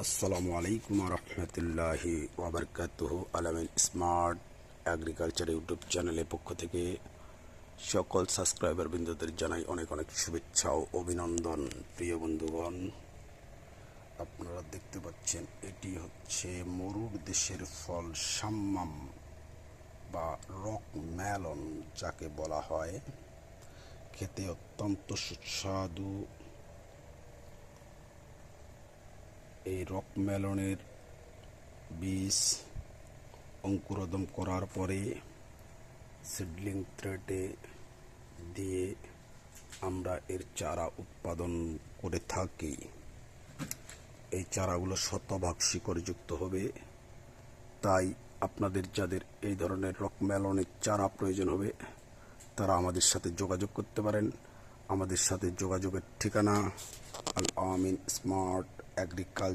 আসসালামু আলাইকুম রহমতুল্লাহি ওয়াবারকাতুহু। আলামিন স্মার্ট এগ্রিকালচার ইউটিউব চ্যানেলের পক্ষ থেকে সকল সাবস্ক্রাইবার বৃন্দদের জানাই অনেক অনেক শুভেচ্ছা ও অভিনন্দন। প্রিয় বন্ধুগণ, আপনারা দেখতে পাচ্ছেন এটি হচ্ছে মরুর দেশের ফল সাম্মাম বা রক মেলন যাকে বলা হয়। খেতে অত্যন্ত সুস্বাদু এই রক মেলনের বীজ অঙ্কুরোদ্গম করার পরে সিডলিং থ্রেটে দিয়ে আমরা এর চারা উৎপাদন করে থাকি। এই চারাগুলো শতভাগ শিকড়যুক্ত হবে, তাই আপনাদের যাদের এই ধরনের রক মেলনের চারা প্রয়োজন হবে তারা আমাদের সাথে যোগাযোগ করতে পারেন। আমাদের সাথে যোগাযোগের ঠিকানা আল আমিন স্মার্ট এগ্রিকালচার